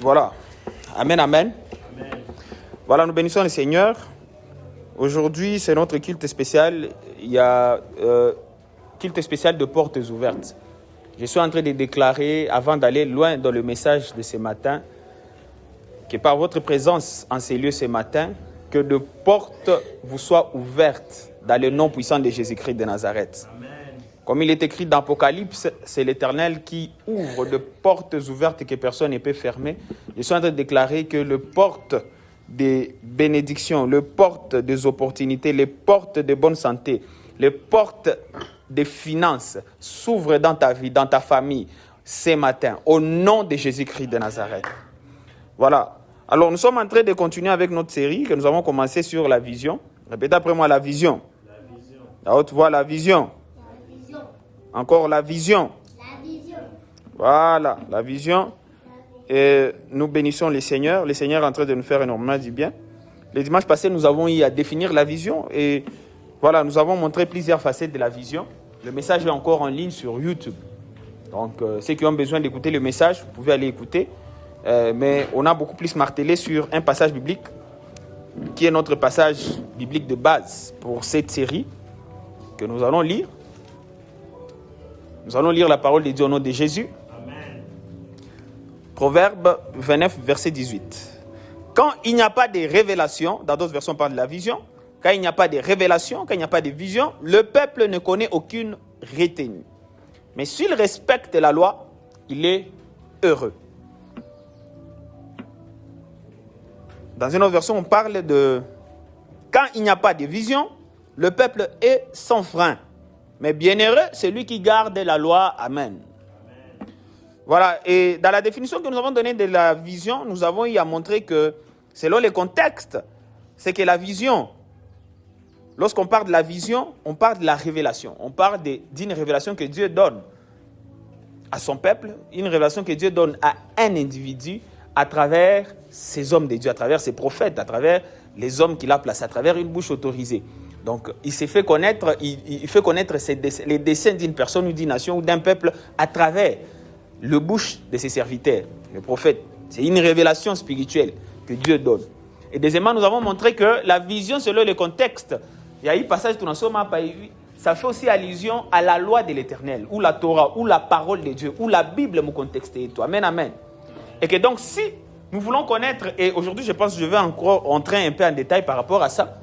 Voilà. Amen, amen. Amen. Voilà, nous bénissons le Seigneur. Aujourd'hui, c'est notre culte spécial. Il y a culte spécial de portes ouvertes. Je suis en train de déclarer, avant d'aller loin dans le message de ce matin, que par votre présence en ces lieux ce matin, que de portes vous soient ouvertes dans le nom puissant de Jésus-Christ de Nazareth. Amen. Comme il est écrit dans l'Apocalypse, c'est l'Éternel qui ouvre de portes ouvertes que personne ne peut fermer. Je suis en train de déclarer que les portes des bénédictions, les portes des opportunités, les portes de bonne santé, les portes des finances s'ouvrent dans ta vie, dans ta famille, ce matin, au nom de Jésus-Christ de Nazareth. Voilà. Alors, nous sommes en train de continuer avec notre série que nous avons commencé sur la vision. Répétez après moi, la vision. La vision. À haute voix, la vision. La vision. Encore la vision. La vision. Voilà, la vision. Et nous bénissons le Seigneur. Le Seigneur est en train de nous faire énormément du bien. Le dimanche passé, nous avons eu à définir la vision. Et voilà, nous avons montré plusieurs facettes de la vision. Le message est encore en ligne sur YouTube. Donc, ceux qui ont besoin d'écouter le message, vous pouvez aller écouter. Mais on a beaucoup plus martelé sur un passage biblique qui est notre passage biblique de base pour cette série que nous allons lire. Nous allons lire la parole de Dieu au nom de Jésus. Amen. Proverbe 29, verset 18. Quand il n'y a pas de révélation, dans d'autres versions on parle de la vision, quand il n'y a pas de révélation, quand il n'y a pas de vision, le peuple ne connaît aucune retenue. Mais s'il respecte la loi, il est heureux. Dans une autre version, on parle de quand il n'y a pas de vision, le peuple est sans frein. Mais bienheureux, c'est lui qui garde la loi. Amen. Amen. Voilà, et dans la définition que nous avons donnée de la vision, nous avons eu à montrer que, selon les contextes, c'est que la vision, lorsqu'on parle de la vision, on parle de la révélation. On parle d'une révélation que Dieu donne à son peuple, une révélation que Dieu donne à un individu à travers ses hommes de Dieu, à travers ses prophètes, à travers les hommes qu'il a placés, à travers une bouche autorisée. Donc, il s'est fait connaître, il fait connaître les desseins d'une personne ou d'une nation ou d'un peuple à travers le bouche de ses serviteurs, les prophètes. C'est une révélation spirituelle que Dieu donne. Et deuxièmement, nous avons montré que la vision, selon le contexte, il y a eu passage tout ça fait aussi allusion à la loi de l'Éternel, ou la Torah, ou la parole de Dieu, ou la Bible, mon contexte et tout. Amen, amen. Et que donc, si nous voulons connaître, et aujourd'hui, je pense que je vais encore entrer un peu en détail par rapport à ça,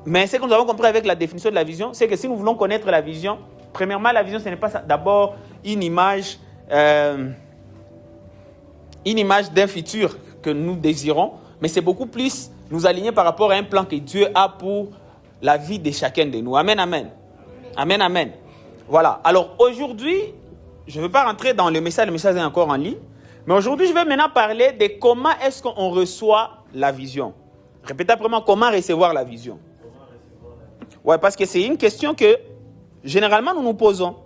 mais ce que nous avons compris avec la définition de la vision, c'est que si nous voulons connaître la vision, premièrement, la vision, ce n'est pas d'abord une image d'un futur que nous désirons, mais c'est beaucoup plus nous aligner par rapport à un plan que Dieu a pour la vie de chacun de nous. Amen, amen. Amen, amen. Voilà. Alors aujourd'hui, je ne veux pas rentrer dans le message est encore en ligne, mais aujourd'hui, je vais maintenant parler de comment est-ce qu'on reçoit la vision. Répétez après moi, comment recevoir la vision. Oui, parce que c'est une question que, généralement, nous nous posons.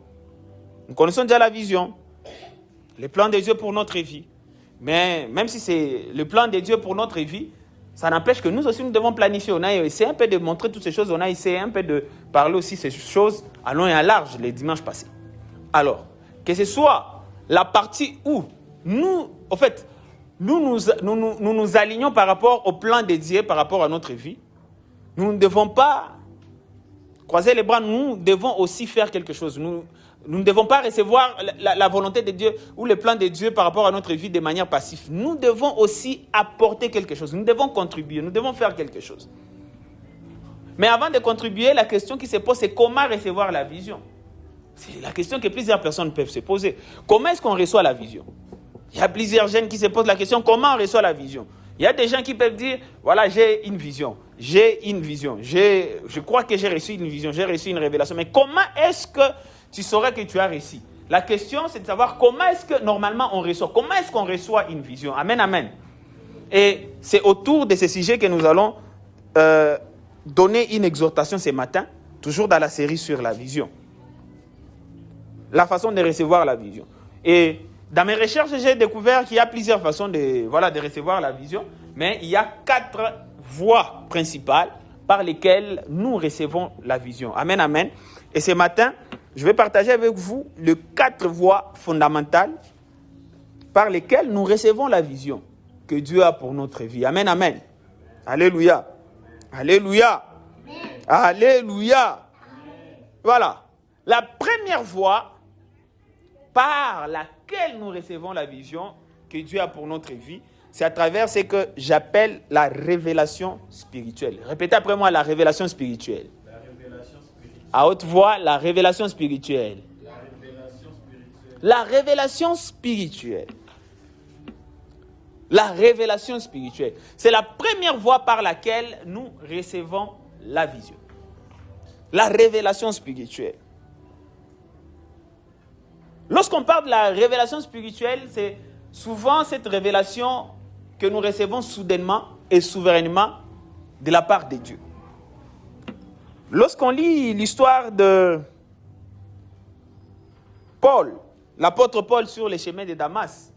Nous connaissons déjà la vision, le plan de Dieu pour notre vie. Mais même si c'est le plan de Dieu pour notre vie, ça n'empêche que nous aussi, nous devons planifier. On a essayé un peu de montrer toutes ces choses, on a essayé un peu de parler aussi ces choses à long et à large les dimanches passés. Alors, que ce soit la partie où nous, en fait, nous nous alignons par rapport au plan de Dieu, par rapport à notre vie, nous ne devons pas croiser les bras, nous devons aussi faire quelque chose. Nous ne devons pas recevoir la volonté de Dieu ou le plan de Dieu par rapport à notre vie de manière passive. Nous devons aussi apporter quelque chose. Nous devons contribuer, nous devons faire quelque chose. Mais avant de contribuer, la question qui se pose, c'est comment recevoir la vision. C'est la question que plusieurs personnes peuvent se poser. Comment est-ce qu'on reçoit la vision? Il y a plusieurs jeunes qui se posent la question, comment on reçoit la vision? Il y a des gens qui peuvent dire, voilà, j'ai une vision. Je crois que j'ai reçu une vision, j'ai reçu une révélation. Mais comment est-ce que tu saurais que tu as reçu? La question, c'est de savoir comment est-ce que normalement on reçoit. Comment est-ce qu'on reçoit une vision? Amen, amen. Et c'est autour de ce sujet que nous allons donner une exhortation ce matin, toujours dans la série sur la vision. La façon de recevoir la vision. Et dans mes recherches, j'ai découvert qu'il y a plusieurs façons de recevoir la vision, mais il y a 4 voies principales par lesquelles nous recevons la vision. Amen, amen. Et ce matin, je vais partager avec vous les 4 voies fondamentales par lesquelles nous recevons la vision que Dieu a pour notre vie. Amen, amen. Alléluia. Alléluia. Alléluia. Voilà. La première voie par laquelle nous recevons la vision que Dieu a pour notre vie, c'est à travers ce que j'appelle la révélation spirituelle. Répétez après moi, la révélation spirituelle. La révélation spirituelle. À haute voix, la révélation spirituelle. La révélation spirituelle. La révélation spirituelle. La révélation spirituelle. C'est la première voie par laquelle nous recevons la vision. La révélation spirituelle. Lorsqu'on parle de la révélation spirituelle, c'est souvent cette révélation que nous recevons soudainement et souverainement de la part de Dieu. Lorsqu'on lit l'histoire de Paul, l'apôtre Paul sur les chemins de Damas,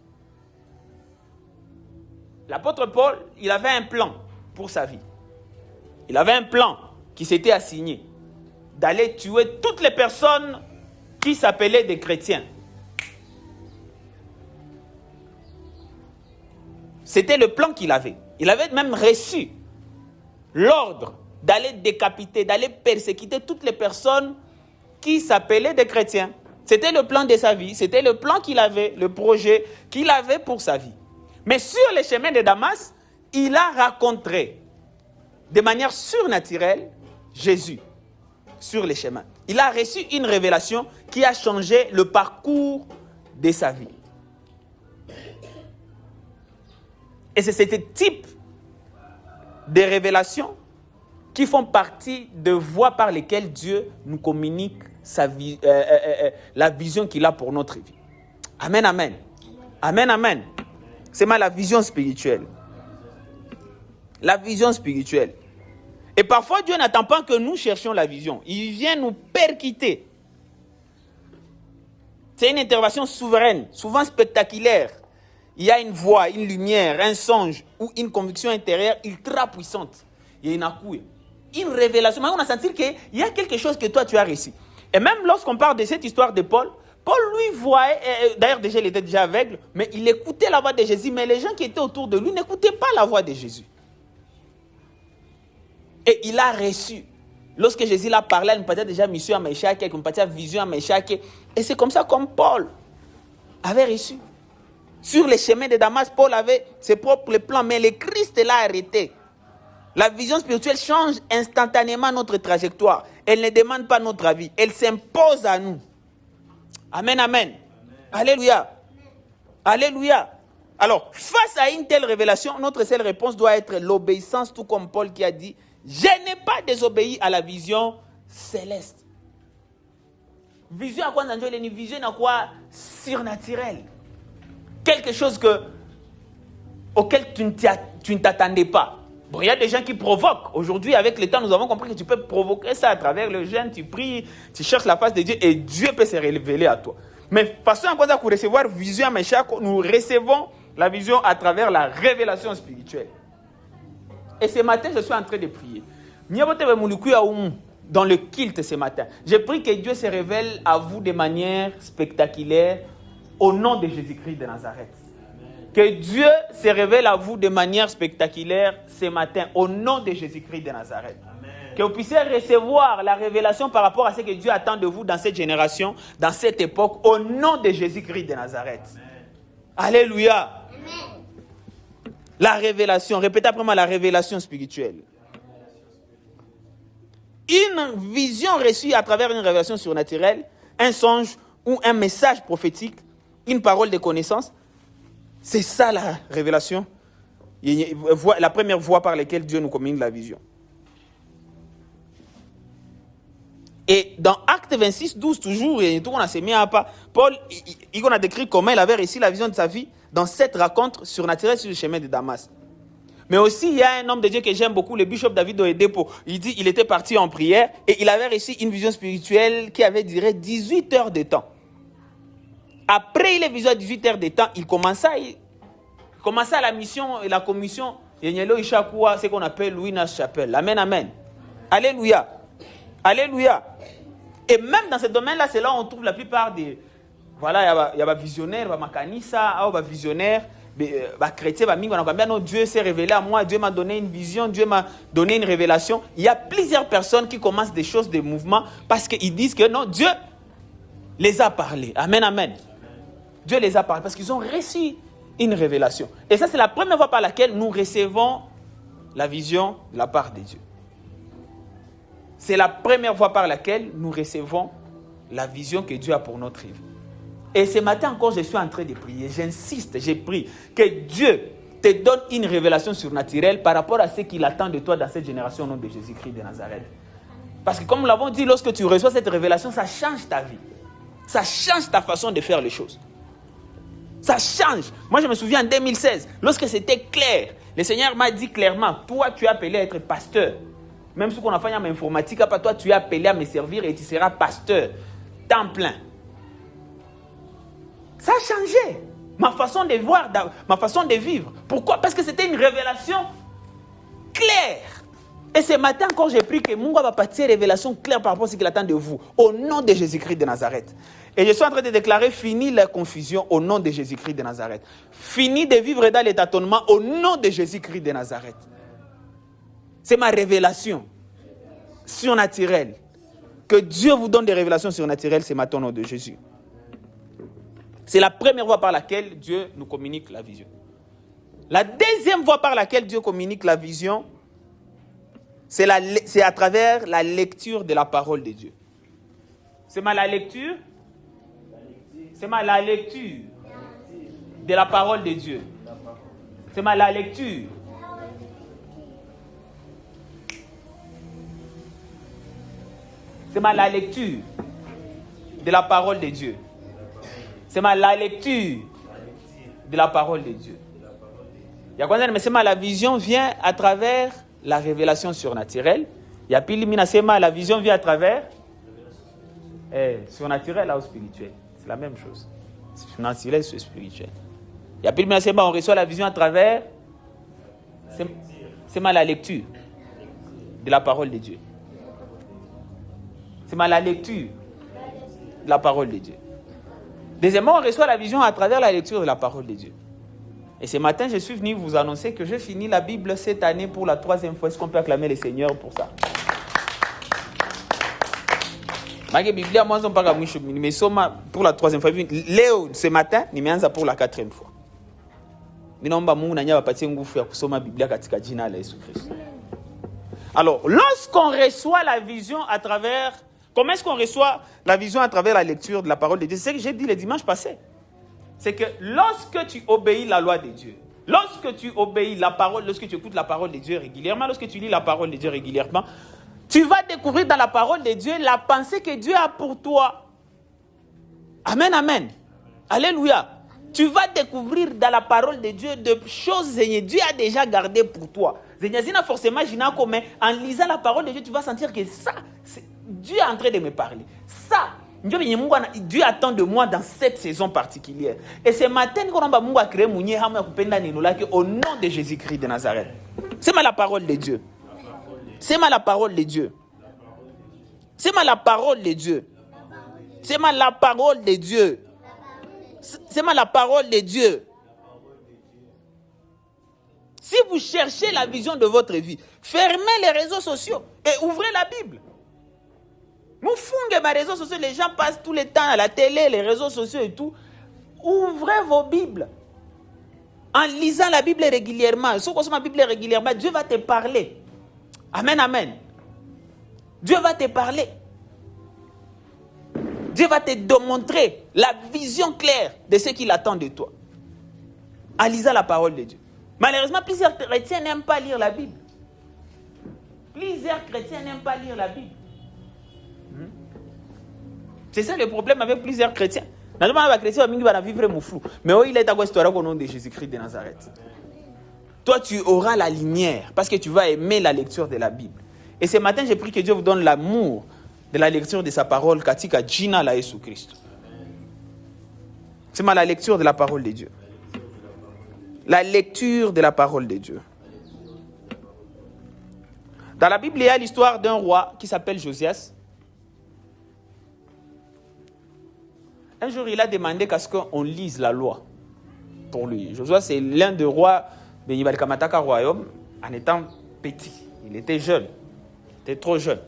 l'apôtre Paul, il avait un plan pour sa vie. Il avait un plan qui s'était assigné d'aller tuer toutes les personnes qui s'appelaient des chrétiens. C'était le plan qu'il avait. Il avait même reçu l'ordre d'aller décapiter, d'aller persécuter toutes les personnes qui s'appelaient des chrétiens. C'était le plan de sa vie, c'était le plan qu'il avait, le projet qu'il avait pour sa vie. Mais sur les chemins de Damas, il a rencontré de manière surnaturelle Jésus sur les chemins. Il a reçu une révélation qui a changé le parcours de sa vie. Et c'est ce type de révélations qui font partie de voies par lesquelles Dieu nous communique la vision qu'il a pour notre vie. Amen, amen. Amen, amen. C'est la vision spirituelle. La vision spirituelle. Et parfois, Dieu n'attend pas que nous cherchions la vision. Il vient nous percuter. C'est une intervention souveraine, souvent spectaculaire. Il y a une voix, une lumière, un songe ou une conviction intérieure ultra puissante. Il y a une révélation. Mais on a senti qu'il y a quelque chose que toi tu as reçu. Et même lorsqu'on parle de cette histoire de Paul, Paul lui voyait, d'ailleurs déjà il était déjà aveugle, mais il écoutait la voix de Jésus, mais les gens qui étaient autour de lui n'écoutaient pas la voix de Jésus. Et il a reçu. Lorsque Jésus l'a parlé, il me déjà mission à Meshach, il me vision à Meshach. Et c'est comme ça comme Paul avait reçu. Sur les chemins de Damas, Paul avait ses propres plans, mais le Christ l'a arrêté. La vision spirituelle change instantanément notre trajectoire. Elle ne demande pas notre avis. Elle s'impose à nous. Amen, amen. Amen. Alléluia. Alléluia. Alors, face à une telle révélation, notre seule réponse doit être l'obéissance, tout comme Paul qui a dit, je n'ai pas désobéi à la vision céleste. Vision à quoi nous avons une vision à quoi surnaturelle. Quelque chose auquel tu ne t'attendais pas. Bon, il y a des gens qui provoquent. Aujourd'hui, avec le temps, nous avons compris que tu peux provoquer ça à travers le jeûne. Tu pries, tu cherches la face de Dieu et Dieu peut se révéler à toi. Mais façon à quoi pour recevoir vision à Meshach, nous recevons la vision à travers la révélation spirituelle. Et ce matin, je suis en train de prier. Dans le culte ce matin, je prie que Dieu se révèle à vous de manière spectaculaire au nom de Jésus-Christ de Nazareth. Que Dieu se révèle à vous de manière spectaculaire ce matin au nom de Jésus-Christ de Nazareth. Amen. Que vous puissiez recevoir la révélation par rapport à ce que Dieu attend de vous dans cette génération, dans cette époque, au nom de Jésus-Christ de Nazareth. Amen. Alléluia. Amen. La révélation, répétez après moi la révélation spirituelle. Une vision reçue à travers une révélation surnaturelle, un songe ou un message prophétique, une parole de connaissance. C'est ça la révélation, la première voie par laquelle Dieu nous communique la vision. Et dans Acte 26, 12, toujours, Paul, il a décrit comment il avait reçu la vision de sa vie dans cette rencontre surnaturelle sur le chemin de Damas. Mais aussi, il y a un homme de Dieu que j'aime beaucoup, le bishop David Oyedepo. Il dit qu'il était parti en prière et il avait reçu une vision spirituelle qui avait duré 18 heures de temps. Après les visions à 18 heures de temps, il commençait la mission et la commission. Ce qu'on appelle Louis-Nash Chapelle. Amen, amen. Alléluia. Alléluia. Et même dans ce domaine-là, c'est là où on trouve la plupart des Voilà, il y a des visionnaires, des makanisa, des visionnaires, des chrétiens, des mingi, non, Dieu s'est révélé à moi, Dieu m'a donné une vision, Dieu m'a donné une révélation. Il y a plusieurs personnes qui commencent des choses, des mouvements, parce qu'ils disent que non, Dieu les a parlé. Amen, amen. Dieu les a parlé parce qu'ils ont reçu une révélation. Et ça, c'est la première fois par laquelle nous recevons la vision de la part de Dieu. C'est la première fois par laquelle nous recevons la vision que Dieu a pour notre vie. Et ce matin encore, je suis en train de prier. J'insiste, j'ai prié que Dieu te donne une révélation surnaturelle par rapport à ce qu'il attend de toi dans cette génération au nom de Jésus-Christ de Nazareth. Parce que comme nous l'avons dit, lorsque tu reçois cette révélation, ça change ta vie. Ça change ta façon de faire les choses. Ça change. Moi, je me souviens en 2016, lorsque c'était clair, le Seigneur m'a dit clairement, toi, tu es appelé à être pasteur. Même si on a fait en informatique, toi, tu es appelé à me servir et tu seras pasteur. Temps plein. Ça a changé ma façon de voir, ma façon de vivre. Pourquoi? Parce que c'était une révélation claire. Et ce matin encore, j'ai pris que Mungu va partir révélation claire par rapport à ce qu'il attend de vous. Au nom de Jésus-Christ de Nazareth. Et je suis en train de déclarer, fini la confusion au nom de Jésus-Christ de Nazareth. Fini de vivre dans les tâtonnements au nom de Jésus-Christ de Nazareth. C'est ma révélation surnaturelle. Que Dieu vous donne des révélations surnaturelles ce matin au nom de Jésus. C'est la première voie par laquelle Dieu nous communique la vision. La deuxième voie par laquelle Dieu communique la vision, c'est à travers la lecture de la parole de Dieu. C'est la lecture? C'est la lecture de la parole de Dieu. C'est la lecture. C'est la lecture de la parole de Dieu. C'est la lecture de la parole de Dieu. Il y a quoi mais c'est la vision vient à travers la révélation surnaturelle. Il y a pile la vision vient à travers surnaturel ou spirituel. C'est la même chose. Surnaturel ou spirituel. Il y a pile on reçoit la vision à travers c'est la lecture de la parole de Dieu. C'est la lecture de la parole de Dieu. Deuxièmement, on reçoit la vision à travers la lecture de la parole de Dieu. Et ce matin, je suis venu vous annoncer que j'ai fini la Bible cette année pour la 3e fois. Est-ce qu'on peut acclamer le Seigneur pour ça? Ma Bible, moi, je ne parle pas mais pour la 3e fois. Léo, ce matin, je suis pour la 4e fois. Alors, lorsqu'on reçoit la vision à travers... Comment est-ce qu'on reçoit la vision à travers la lecture de la parole de Dieu? C'est ce que j'ai dit le dimanche passé. C'est que lorsque tu obéis la loi de Dieu, lorsque tu obéis la parole, lorsque tu écoutes la parole de Dieu régulièrement, lorsque tu lis la parole de Dieu régulièrement, tu vas découvrir dans la parole de Dieu la pensée que Dieu a pour toi. Amen, amen. Alléluia. Tu vas découvrir dans la parole de Dieu de choses que Dieu a déjà gardées pour toi. Forcément, en lisant la parole de Dieu, tu vas sentir que ça, Dieu est en train de me parler. Ça, Dieu attend de moi dans cette saison particulière. Et ce matin, Dieu a créé au nom de Jésus-Christ de Nazareth. C'est la parole de Dieu. C'est la parole de Dieu. C'est la parole de Dieu. C'est la parole de Dieu. C'est la parole de Dieu. Si vous cherchez la vision de votre vie, fermez les réseaux sociaux et ouvrez la Bible. Nous fungez les réseaux sociaux, les gens passent tout le temps à la télé, les réseaux sociaux et tout. Ouvrez vos Bibles. En lisant la Bible régulièrement, si vous lisez la Bible régulièrement, Dieu va te parler. Amen, amen. Dieu va te parler. Dieu va te démontrer la vision claire de ce qu'il attend de toi. En lisant la parole de Dieu. Malheureusement, plusieurs chrétiens n'aiment pas lire la Bible. Plusieurs chrétiens n'aiment pas lire la Bible. C'est ça le problème avec plusieurs chrétiens. Normalement, les chrétiens vont vivre mon flou. Mais il est à histoire au nom de Jésus-Christ de Nazareth. Toi, tu auras la lumière parce que tu vas aimer la lecture de la Bible. Et ce matin, j'ai pris que Dieu vous donne l'amour de la lecture de sa parole. Katika Jina la Yesu Christ. C'est la lecture de la parole de Dieu. La lecture de la parole de Dieu. Dans la Bible, il y a l'histoire d'un roi qui s'appelle Josias. Un jour, il a demandé qu'à ce qu'on lise la loi pour lui. Josué, c'est l'un des rois de Yibal-Kamataka royaume en étant petit. Il était jeune. Il était trop jeune.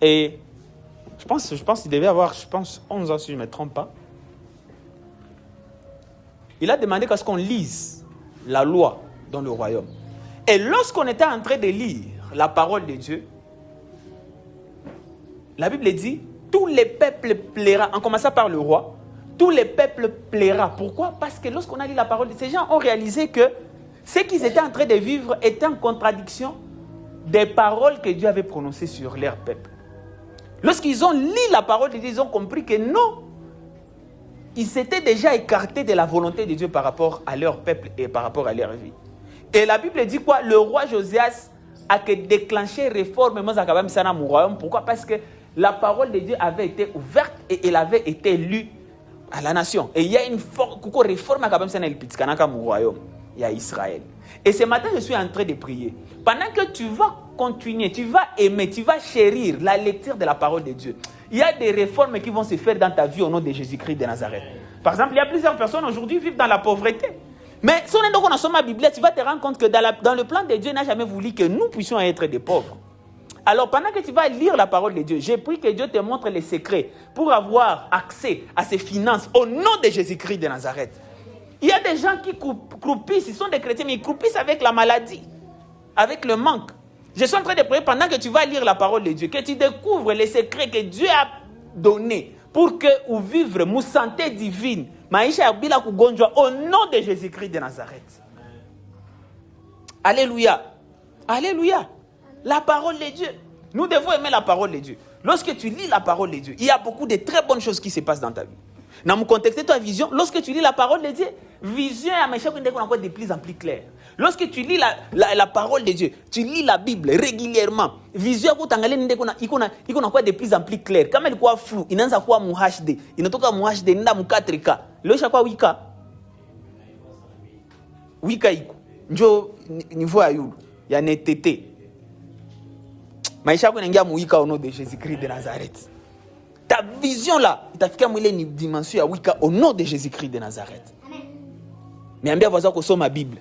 Et je pense qu'il devait avoir, 11 ans si je ne me trompe pas. Il a demandé qu'à ce qu'on lise la loi dans le royaume. Et lorsqu'on était en train de lire la parole de Dieu, la Bible dit, tous les peuples plaira, en commençant par le roi, tous les peuples plaira. Pourquoi? Parce que lorsqu'on a lu la parole, ces gens ont réalisé que ce qu'ils étaient en train de vivre était en contradiction des paroles que Dieu avait prononcées sur leur peuple. Lorsqu'ils ont lu la parole de Dieu, ils ont compris que non, ils s'étaient déjà écartés de la volonté de Dieu par rapport à leur peuple et par rapport à leur vie. Et la Bible dit quoi? Le roi Josias a que déclenché réforme au royaume. Pourquoi? Parce que la parole de Dieu avait été ouverte et elle avait été lue à la nation. Et il y a une réforme au royaume. Il y a Israël. Et ce matin, je suis en train de prier. Pendant que tu vas continuer, tu vas aimer, tu vas chérir la lecture de la parole de Dieu, il y a des réformes qui vont se faire dans ta vie au nom de Jésus-Christ de Nazareth. Par exemple, il y a plusieurs personnes aujourd'hui qui vivent dans la pauvreté. Mais si on est donc en somme à la Bible, tu vas te rendre compte que dans le plan de Dieu, il n'a jamais voulu que nous puissions être des pauvres. Alors, pendant que tu vas lire la parole de Dieu, j'ai pris que Dieu te montre les secrets pour avoir accès à ses finances au nom de Jésus-Christ de Nazareth. Il y a des gens qui croupissent, ils sont des chrétiens, mais ils croupissent avec la maladie, avec le manque. Je suis en train de prier pendant que tu vas lire la parole de Dieu, que tu découvres les secrets que Dieu a donnés pour que vous vivre une santé divine, au nom de Jésus-Christ de Nazareth. Alléluia. Alléluia. La parole de Dieu. Nous devons aimer la parole de Dieu. Lorsque tu lis la parole de Dieu, il y a beaucoup de très bonnes choses qui se passent dans ta vie. Dans mon contexte de ta vision, lorsque tu lis la parole de Dieu, vision est de plus en plus claire. Lorsque tu lis la parole de Dieu, tu lis la Bible régulièrement, vision est de plus en plus claire. Quand elle est flou, il n'a pas mon HD, il n'a pas mon HD, il n'a pas 4K. Le chakwa 8K. 8K, njo niveau ayou, il y a un TT. Maïcha Kounengia Mouika au nom de Jésus-Christ de Nazareth. Ta vision là, tu as fait une dimension à Wika au nom de Jésus-Christ de Nazareth. Mais ambia voisin que sur ma Bible.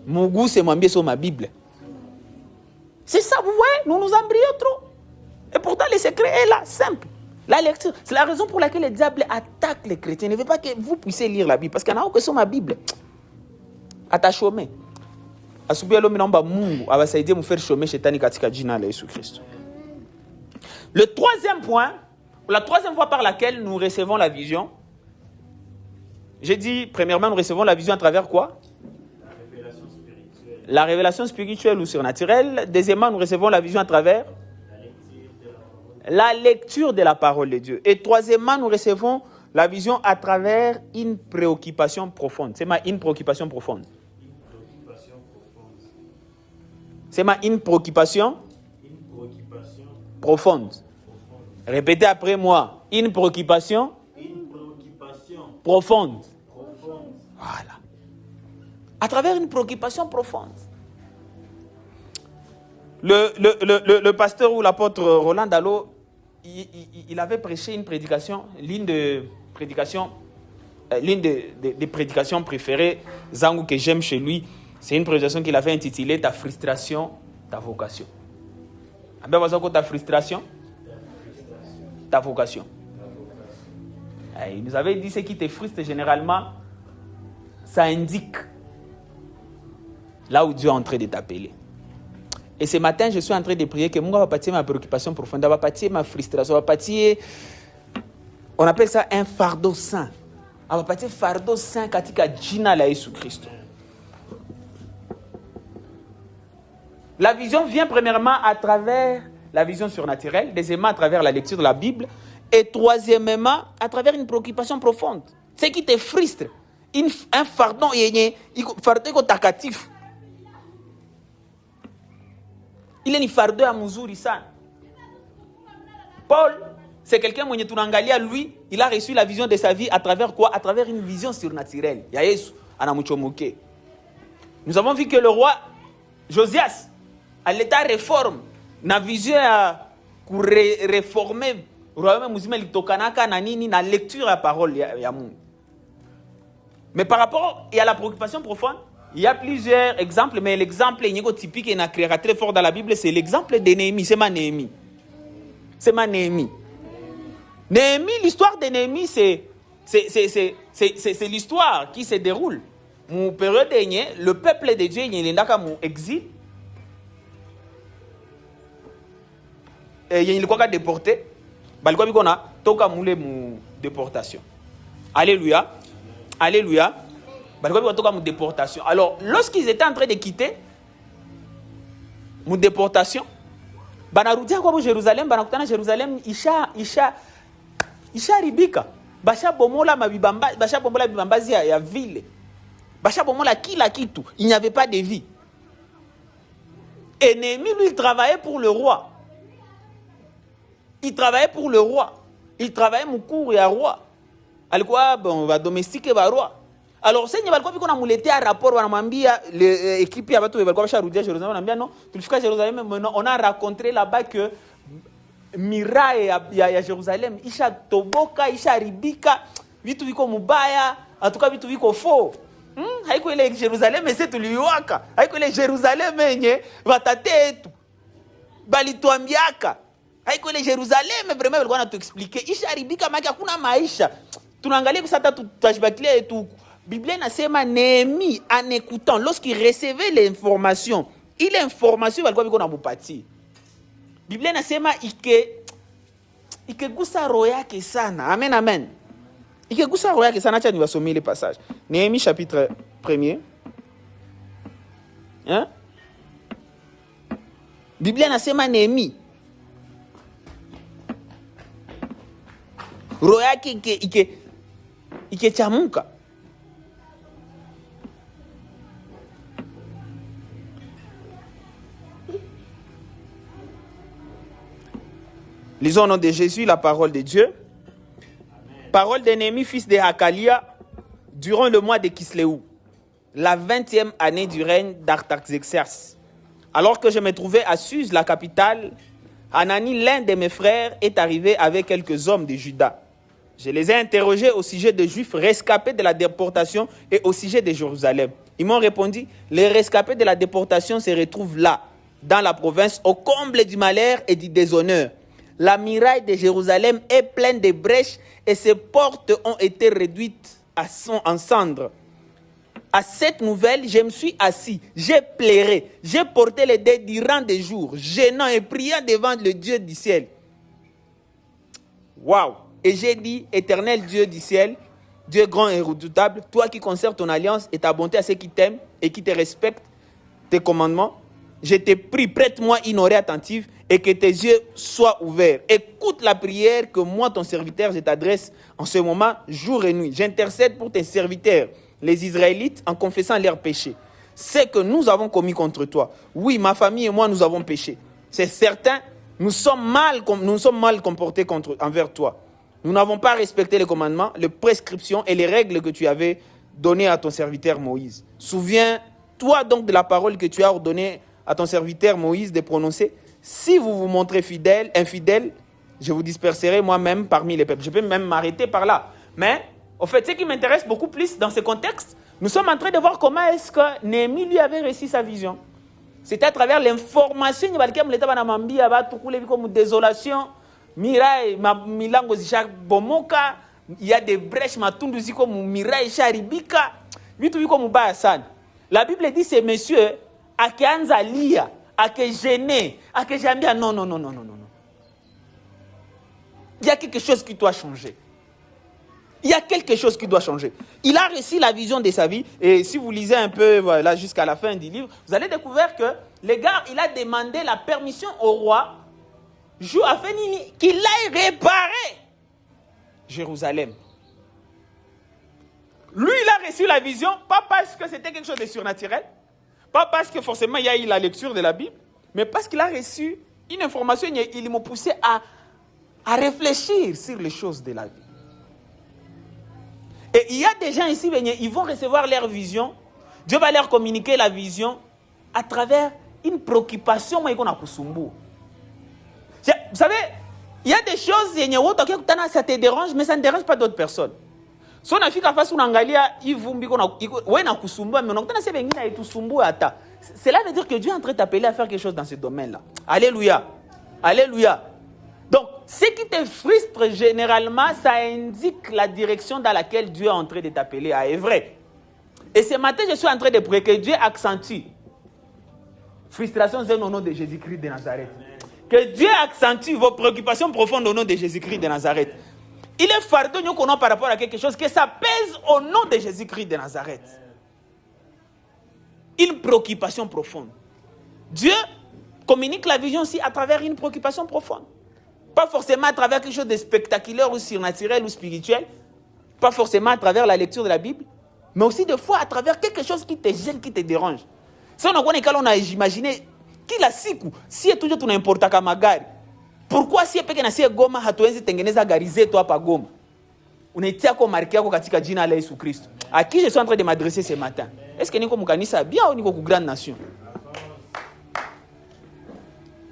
Mon goût c'est m'ambia sur ma Bible. C'est ça, vous voyez, nous nous embrouillons trop. Et pourtant le secret est là, simple. La lecture, c'est la raison pour laquelle le diable attaque les chrétiens. Il ne veut pas que vous puissiez lire la Bible parce qu'il n'y en a que sur ma Bible. Attachome. Le troisième point, la troisième fois par laquelle nous recevons la vision, j'ai dit, premièrement, nous recevons la vision à travers quoi? La révélation spirituelle. La révélation spirituelle ou surnaturelle. Deuxièmement, nous recevons la vision à travers la lecture de la parole de Dieu. Et troisièmement, nous recevons la vision à travers une préoccupation profonde. C'est une préoccupation profonde. C'est une préoccupation profonde. Répétez après moi. Une préoccupation profonde. Voilà. À travers une préoccupation profonde. Le pasteur ou l'apôtre Roland Dallot, il avait prêché une prédication, l'une des prédications préférées, Zangou, que j'aime chez lui. C'est une prédication qu'il avait intitulée « Ta frustration, ta vocation ». Ta frustration, ta vocation. Il nous avait dit ce qui te frustre généralement, ça indique là où Dieu est en train de t'appeler. Et ce matin, je suis en train de prier que moi va partir ma préoccupation profonde, va partir ma frustration, va partir, on appelle ça un fardeau saint. Va partir fardeau saint katika jina la Jésus Christ. La vision vient premièrement à travers la vision surnaturelle, deuxièmement à travers la lecture de la Bible, et troisièmement à travers une préoccupation profonde. Ce qui te frustre, un fardeau, fardeau takatif. Il est un fardeau à Muzuri ça. Paul, c'est quelqu'un qui est lui, il a reçu la vision de sa vie à travers quoi? À travers une vision surnaturelle. Nous avons vu que le roi Josias, à l'état réforme, n'a vision à réformer royaume muzima litokanaka na nini na lecture ya parole ya Mungu. Mais par rapport à la préoccupation profonde, il y a plusieurs exemples, mais l'exemple typique et créera très fort dans la Bible, c'est l'exemple de Néhémie. C'est ma Néhémie. C'est ma Néhémie. Néhémie, l'histoire de Néhémie, c'est l'histoire qui se déroule. Mon période dernier, le peuple de Dieu, il est dans mon exil. Et il y a une déporté. Il y a une déportation. Alléluia. Alléluia. Déportation. Alors, lorsqu'ils étaient en train de quitter mon déportation, banarudia kwa Jérusalem, banakutana Jérusalem, isha ribika. Basha bomola mabibamba, basha bomola bibambazi ya ville. Basha bomola kila kitu. Il n'y avait pas de vie. Et Néhémie, lui, il travaillait pour le roi. Il travaillait pour le roi. Il travaillait mon cours et à roi. Alikuwa bon va domestiquer ba roi. Alors senya balikuwa biko na muletea rapport wanamwambia l'équipe ya watu balikuwa basharudia Jérusalem wanambia non tulifika Jérusalem maintenant on a rencontré là-bas que miraille ya Jérusalem isha toboka isha ribika vitu viko mubaya atuka vitu viko faux. Haiko ile Jérusalem c'est tuliwaka. Haiko ile Jérusalem yenye watate yetu balituambiaka. Haiko ile Jérusalem vraiment walikuwa natuexpliquer isha ribika maki hakuna maisha. Tunaangalia kusata tutashibakilia tu. Bible inasema Néhémie en écoutant lorsqu'il recevait l'information, ile information walikuwa biko na mupati. Bible inasema ikegusa roho yake sana. Amen amen. Ikegusa roho yake sana, acha niwasomee le passage. Néhémie chapitre 1er. Hein? Bible inasema Néhémie roho yake ikechamuka. Lisons au nom de Jésus la parole de Dieu. Amen. Parole de Néhémie, fils de Hakalia, durant le mois de Kisléou, la 20e année du règne d'Artaxerxès. Alors que je me trouvais à Suse, la capitale, Hanani, l'un de mes frères, est arrivé avec quelques hommes de Juda. Je les ai interrogés au sujet des Juifs rescapés de la déportation et au sujet de Jérusalem. Ils m'ont répondu, les rescapés de la déportation se retrouvent là, dans la province, au comble du malheur et du déshonneur. La muraille de Jérusalem est pleine de brèches et ses portes ont été réduites en cendres. À cette nouvelle, je me suis assis, j'ai pleuré, j'ai porté les dés durant des jours, gênant et priant devant le Dieu du ciel. Waouh! Et j'ai dit, éternel Dieu du ciel, Dieu grand et redoutable, toi qui conserves ton alliance et ta bonté à ceux qui t'aiment et qui te respectent, tes commandements, je te prie, prête-moi une oreille attentive et que tes yeux soient ouverts. Écoute la prière que moi, ton serviteur, je t'adresse en ce moment, jour et nuit. J'intercède pour tes serviteurs, les Israélites, en confessant leurs péchés. C'est que nous avons commis contre toi. Oui, ma famille et moi, nous avons péché. C'est certain, nous sommes mal comportés envers toi. Nous n'avons pas respecté les commandements, les prescriptions et les règles que tu avais données à ton serviteur Moïse. Souviens-toi donc de la parole que tu as ordonnée à ton serviteur Moïse de prononcer. Si vous vous montrez infidèle, je vous disperserai moi-même parmi les peuples. Je peux même m'arrêter par là. Mais, en fait, ce qui m'intéresse beaucoup plus dans ce contexte, nous sommes en train de voir comment est-ce que Néhémie lui avait réussi sa vision. C'était à travers l'information qu'il y avait comme désolation, miraille, milango zisha bomoka, il y a des brèches, matundu ziko miraille sharibika, vitu viko mubaya sana. La Bible dit ces messieurs akianza lia, akigêner, akijambia non. Il y a quelque chose qui doit changer. Il y a quelque chose qui doit changer. Il a réussi la vision de sa vie. Et si vous lisez un peu voilà, jusqu'à la fin du livre, vous allez découvrir que le gars, il a demandé la permission au roi afin qu'il aille réparer Jérusalem. Lui, il a reçu la vision, pas parce que c'était quelque chose de surnaturel, pas parce que forcément il y a eu la lecture de la Bible, mais parce qu'il a reçu une information, il m'a poussé à réfléchir sur les choses de la vie. Et il y a des gens ici, ils vont recevoir leur vision, Dieu va leur communiquer la vision à travers une préoccupation. Vous savez, Il y a des choses, ça te dérange, mais ça ne dérange pas d'autres personnes. Si on a fait face à Nangalia, cela veut dire que Dieu est en train de t'appeler à faire quelque chose dans ce domaine-là. Alléluia. Alléluia. Donc, ce qui te frustre généralement, ça indique la direction dans laquelle Dieu est en train de t'appeler à œuvrer. Et ce matin, je suis en train de prier que Dieu accentue. Frustration, c'est au nom de Jésus-Christ de Nazareth. Que Dieu accentue vos préoccupations profondes au nom de Jésus-Christ de Nazareth. Il est fardeau qu'on a par rapport à quelque chose, que ça pèse au nom de Jésus-Christ de Nazareth. Une préoccupation profonde. Dieu communique la vision aussi à travers une préoccupation profonde. Pas forcément à travers quelque chose de spectaculaire ou surnaturel ou spirituel. Pas forcément à travers la lecture de la Bible. Mais aussi des fois à travers quelque chose qui te gêne, qui te dérange. Si on a imaginé, qui la siku, si est toujours n'importe quoi magari. Pourquoi si peke na si goma hatuwezi tengeneza gari zetu hapa Goma? Unatia kwa markia kwa katika jina la Yesu Kristo. À qui je suis en train de m'adresser ce matin? Est-ce que niko mkanisa bien ou niko ku grande nation?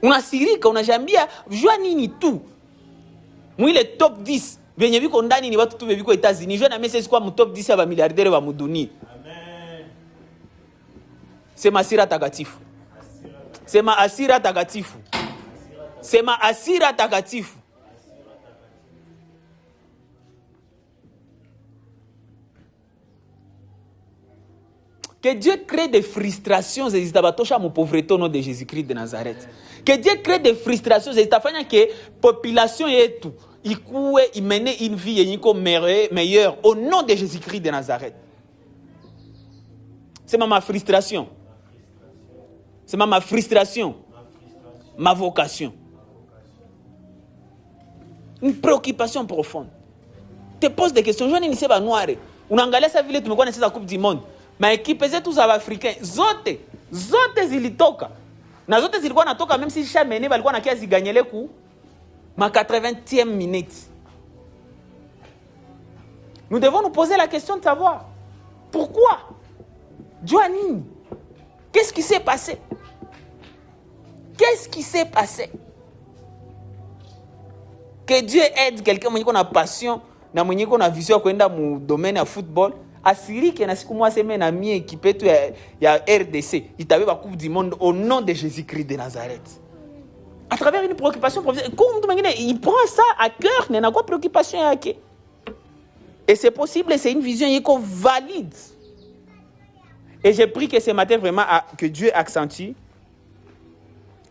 Unasirika, unajambia jua nini tu. Mwile top 10 benye biko ndani ni watu tu biko États-Unis. Jua na message kwa mu top 10 ya milliardaire wa muduni. Amen. Sema asira takatifu. Sema asira takatifu. Sema asira takatifu. Que Dieu crée des frustrations zezitabatosha mu pauvreté au nom de Jésus-Christ de Nazareth. Que Dieu crée des frustrations zezitafanya que population yetu ikuwe imene une vie yeniko meilleure au nom de Jésus-Christ de Nazareth. C'est ma frustration. C'est ma frustration. Ma vocation. Une préoccupation profonde. Te pose des questions. Je ne sais pas noir. Unaangalia sa vile tumekuwa na sasa Coupe du Monde. Ma équipe zetu za Africains zote zilitoka. Na zote zilikuwa natoka même si Chamene walikuwa na kiasi gagner ku ma 80e minute. Nous devons nous poser la question de savoir pourquoi Dieu a nini? Qu'est-ce qui s'est passé? Qu'est-ce qui s'est passé? Que Dieu aide quelqu'un qui a passion, qui a vision kwenda mu domaine ya football, asirike na siku moja sema na mie équipe yetu ya RDC, itabe ba Coupe du Monde au nom de Jésus-Christ de Nazareth. À travers une préoccupation professionnelle, il prend ça à cœur, il n'a pas de préoccupation yake. Et c'est possible, c'est une vision qui est valide. Et j'ai pris que ce matin vraiment que Dieu accentue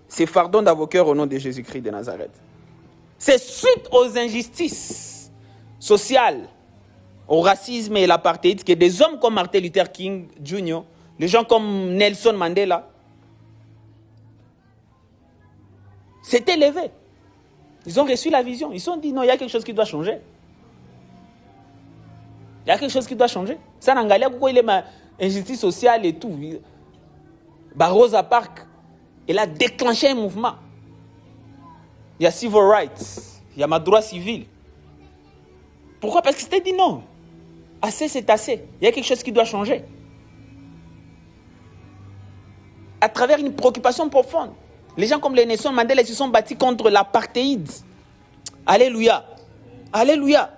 ces fardons dans vos cœurs au nom de Jésus-Christ de Nazareth. C'est suite aux injustices sociales, au racisme et l'apartheid que des hommes comme Martin Luther King Jr., des gens comme Nelson Mandela, s'étaient levés. Ils ont reçu la vision. Ils se sont dit non, il y a quelque chose qui doit changer. Il y a quelque chose qui doit changer. Ça n'a pas pourquoi il est ma injustice sociale et tout. Rosa Parks, elle a déclenché un mouvement. Il y a civil rights, il y a ma droit civil. Pourquoi? Parce que c'était dit non. Assez, c'est assez. Il y a quelque chose qui doit changer. À travers une préoccupation profonde. Les gens comme les Nelson Mandela se sont battus contre l'apartheid. Alléluia. Alléluia.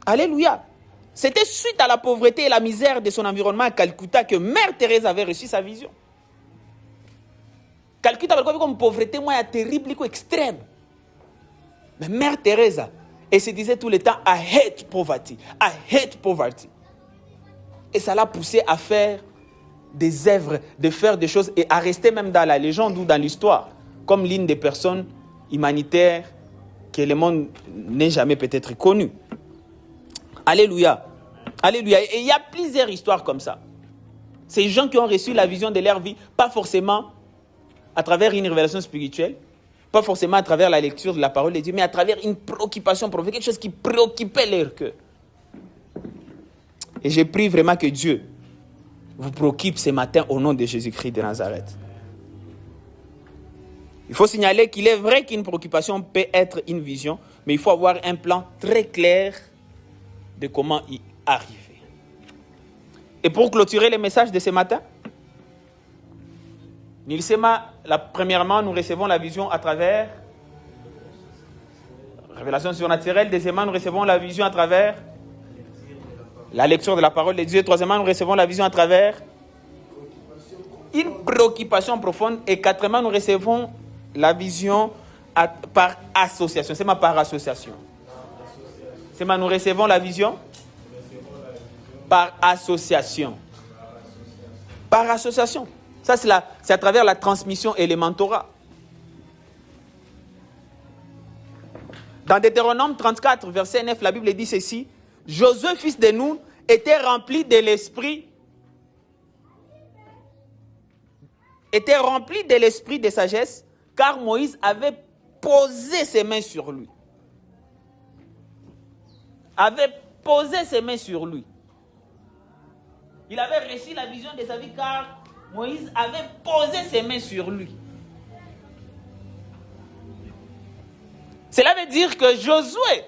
Alléluia. C'était suite à la pauvreté et la misère de son environnement à Calcutta que Mère Thérèse avait reçu sa vision. Calcutta avait comme pauvreté moins terrible, extrême. Mais Mère Thérèse, elle se disait tout le temps, I hate poverty. I hate poverty. Et ça l'a poussé à faire des œuvres, de faire des choses et à rester même dans la légende ou dans l'histoire, comme l'une des personnes humanitaires que le monde n'ait jamais peut-être connu. Alléluia. Alléluia. Et il y a plusieurs histoires comme ça. Ces gens qui ont reçu la vision de leur vie, pas forcément à travers une révélation spirituelle, pas forcément à travers la lecture de la parole de Dieu, mais à travers une préoccupation profonde, quelque chose qui préoccupait leur cœur. Et j'ai pris vraiment que Dieu vous préoccupe ce matin au nom de Jésus-Christ de Nazareth. Il faut signaler qu'il est vrai qu'une préoccupation peut être une vision, mais il faut avoir un plan très clair de comment y arriver. Et pour clôturer le message de ce matin, premièrement, nous recevons la vision à travers Révélation surnaturelle. Deuxièmement, nous recevons la vision à travers la lecture de la parole de Dieu. Troisièmement, nous recevons la vision à travers une préoccupation profonde. Et quatrièmement, nous recevons la vision par association. C'est ma par association. C'est ma, nous recevons la vision par association. Par association. Ça, c'est à travers la transmission et les mentorats. Dans Deutéronome 34, verset 9, la Bible dit ceci. Josué, fils de Nun, était rempli de l'esprit de sagesse, car Moïse avait posé ses mains sur lui. Avait posé ses mains sur lui. Il avait reçu la vision de sa vie, car Moïse avait posé ses mains sur lui. Cela veut dire que Josué,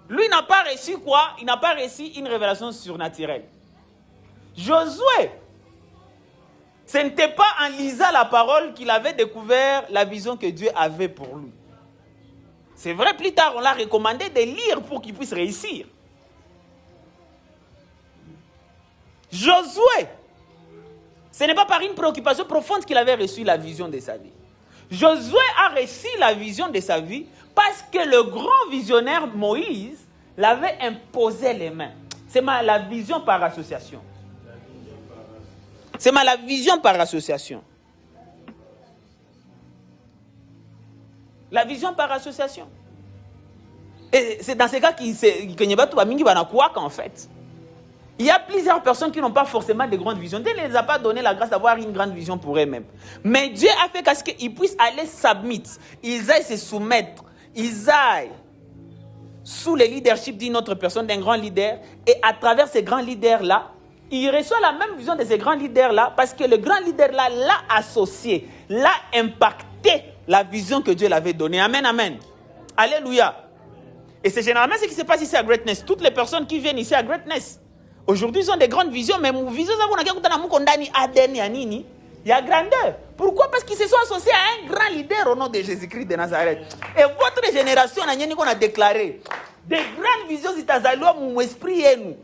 lui, n'a pas reçu quoi? Il n'a pas reçu une révélation surnaturelle. Josué, ce n'était pas en lisant la parole qu'il avait découvert la vision que Dieu avait pour lui. C'est vrai, plus tard, on l'a recommandé de lire pour qu'il puisse réussir. Josué, ce n'est pas par une préoccupation profonde qu'il avait reçu la vision de sa vie. Josué a reçu la vision de sa vie parce que le grand visionnaire Moïse l'avait imposé les mains. C'est la vision par association. C'est la vision par association. La vision par association. Et c'est dans ces cas qu'en fait. Il y a plusieurs personnes qui n'ont pas forcément de grandes visions. Dieu ne les a pas donné la grâce d'avoir une grande vision pour eux-mêmes. Mais Dieu a fait qu'à ce qu'ils puissent aller submit. Ils aillent se soumettre. Ils aillent sous le leadership d'une autre personne, d'un grand leader. Et à travers ces grands leaders-là, il reçoit la même vision de ces grands leaders-là parce que le grand leader-là l'a associé, l'a impacté la vision que Dieu l'avait donnée. Amen, amen. Alléluia. Et c'est généralement ce qui se passe ici à Greatness. Toutes les personnes qui viennent ici à Greatness, aujourd'hui, ils ont des grandes visions, mais mon vision, il y a grandeur. Pourquoi? Parce qu'ils se sont associés à un grand leader au nom de Jésus-Christ de Nazareth. Et votre génération, on a déclaré des grandes visions, c'est à mon esprit et nous.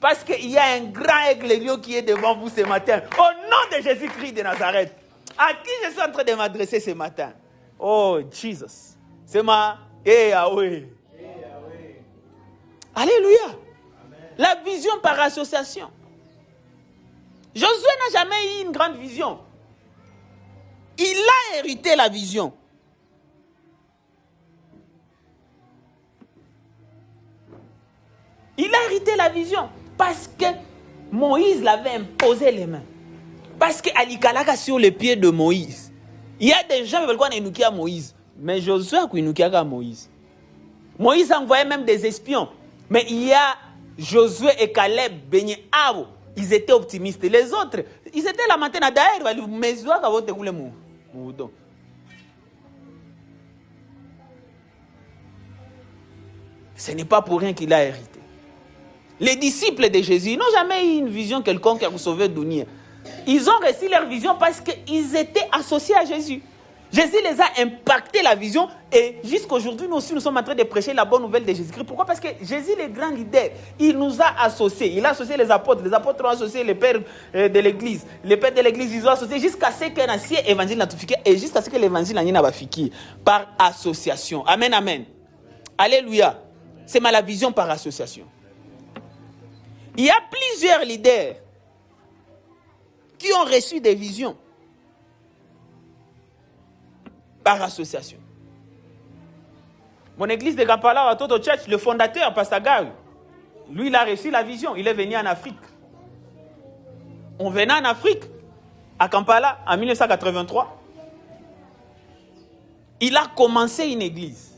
Parce qu'il y a un grand aigle qui est devant vous ce matin. Au nom de Jésus-Christ de Nazareth. À qui je suis en train de m'adresser ce matin? Oh, Jesus. C'est ma... Yahweh. Alléluia. La vision par association. Josué n'a jamais eu une grande vision. Il a hérité la vision. Il a hérité la vision parce que Moïse l'avait imposé les mains. Parce qu'Alikalaka sur les pieds de Moïse. Il y a des gens qui veulent énouquer à Moïse. Mais Josué a énouqué à Moïse. Moïse a envoyé même des espions. Mais il y a Josué et Caleb, Benyé Abo. Ils étaient optimistes. Les autres, ils étaient là maintenant. D'ailleurs, ce n'est pas pour rien qu'il a hérité. Les disciples de Jésus n'ont jamais eu une vision quelconque à vous sauver Dunia. Ils ont reçu leur vision parce qu'ils étaient associés à Jésus. Jésus les a impacté la vision et jusqu'à aujourd'hui, nous aussi, nous sommes en train de prêcher la bonne nouvelle de Jésus-Christ. Pourquoi? Parce que Jésus, le grand leader, il nous a associés. Il a associé les apôtres ont associé les pères de l'église. Les pères de l'église, ils ont associé jusqu'à ce qu'un ancien évangile n'a tout fiqué et jusqu'à ce que l'évangile n'a pas fiqué par association. Amen, amen. Alléluia. C'est la vision par association. Il y a plusieurs leaders qui ont reçu des visions par association. Mon église de Kampala, à Toto Church, le fondateur, Pastor Gary, lui, il a reçu la vision. Il est venu en Afrique. On venait en Afrique, à Kampala, en 1983. Il a commencé une église.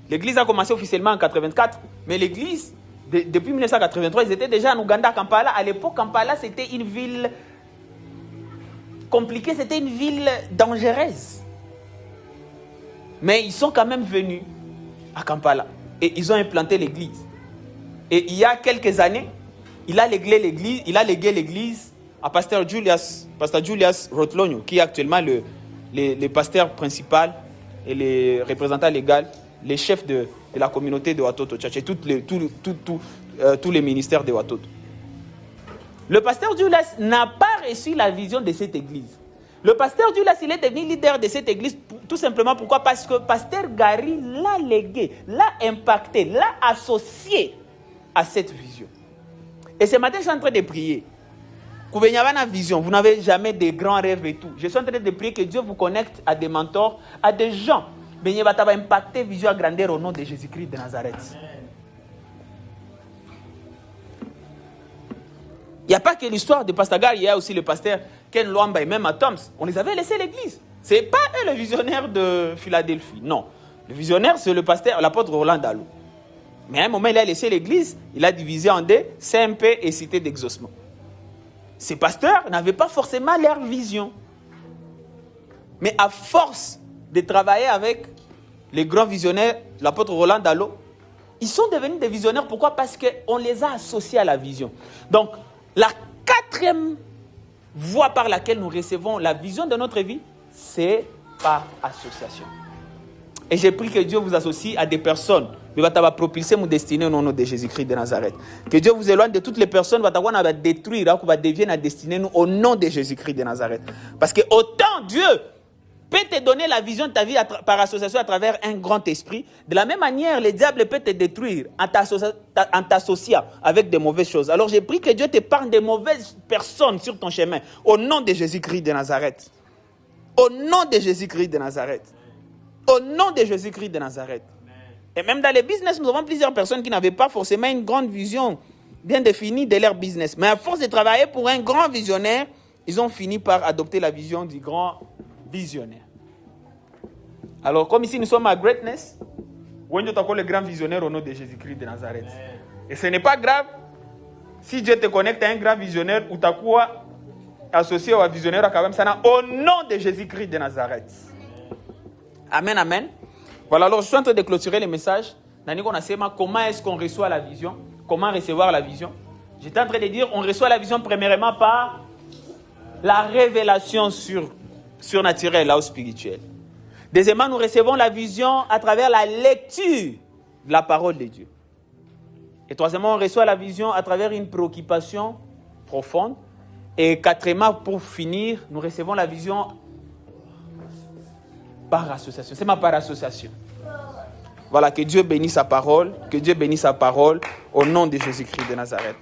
L'église a commencé officiellement en 1984, mais l'église, depuis 1983, ils étaient déjà en Ouganda, à Kampala. À l'époque, Kampala, c'était une ville compliquée, c'était une ville dangereuse. Mais ils sont quand même venus à Kampala et ils ont implanté l'église. Et il y a quelques années, il a légué l'église à Pasteur Julius Rotlogno, qui est actuellement le pasteur principal et le représentant légal les chefs de la communauté de Watoto Church et tous les ministères de Watoto. Le pasteur Julas n'a pas reçu la vision de cette église. Le pasteur Julas, il est devenu leader de cette église tout simplement pourquoi? Parce que pasteur Gary l'a légué, l'a impacté, l'a associé à cette vision. Et ce matin, je suis en train de prier. Vous n'avez jamais de grands rêves et tout. Je suis en train de prier que Dieu vous connecte à des mentors, à des gens. Ben, va impacter vision à grandeur au nom de Jésus-Christ de Nazareth. Il n'y a pas que l'histoire de Pasteur Gary, il y a aussi le pasteur Ken Luamba et même à Toms. On les avait laissés l'église. Ce n'est pas eux le visionnaire de Philadelphie. Non. Le visionnaire, c'est le pasteur, l'apôtre Roland Dallou. Mais à un moment, il a laissé l'église, il a divisé en deux, CMP et Cité d'Exaucement. Ces pasteurs n'avaient pas forcément leur vision. Mais à force de travailler avec les grands visionnaires, l'apôtre Roland Dallou, ils sont devenus des visionnaires. Pourquoi? Parce qu'on les a associés à la vision. Donc, la quatrième voie par laquelle nous recevons la vision de notre vie, c'est par association. Et j'ai pris que Dieu vous associe à des personnes qui vont propulser mon destinée au nom de Jésus-Christ de Nazareth. Que Dieu vous éloigne de toutes les personnes qui vont détruire, qui vont devenir la destinée au nom de Jésus-Christ de Nazareth. Parce que autant Dieu peut te donner la vision de ta vie par association à travers un grand esprit, de la même manière, le diable peut te détruire en t'associant avec de mauvaises choses. Alors j'ai pris que Dieu t'épargne de mauvaises personnes sur ton chemin, au nom de Jésus-Christ de Nazareth. Au nom de Jésus-Christ de Nazareth. Au nom de Jésus-Christ de Nazareth. Et même dans les business, nous avons plusieurs personnes qui n'avaient pas forcément une grande vision bien définie de leur business. Mais à force de travailler pour un grand visionnaire, ils ont fini par adopter la vision du grand visionnaire. Alors, comme ici nous sommes à Greatness, on est encore le grand visionnaire au nom de Jésus-Christ de Nazareth. Et ce n'est pas grave si Dieu te connecte à un grand visionnaire ou tu as quoi associé au visionnaire quand même ça au nom de Jésus-Christ de Nazareth. Amen, amen. Voilà, alors je suis en train de clôturer le message. Comment est-ce qu'on reçoit la vision? Comment recevoir la vision? J'étais en train de dire, on reçoit la vision premièrement par la révélation surnaturelle, là, ou spirituelle. Deuxièmement, nous recevons la vision à travers la lecture de la parole de Dieu. Et troisièmement, on reçoit la vision à travers une préoccupation profonde. Et quatrièmement, pour finir, nous recevons la vision par association. C'est ma par association. Voilà, que Dieu bénisse sa parole. Que Dieu bénisse sa parole au nom de Jésus-Christ de Nazareth.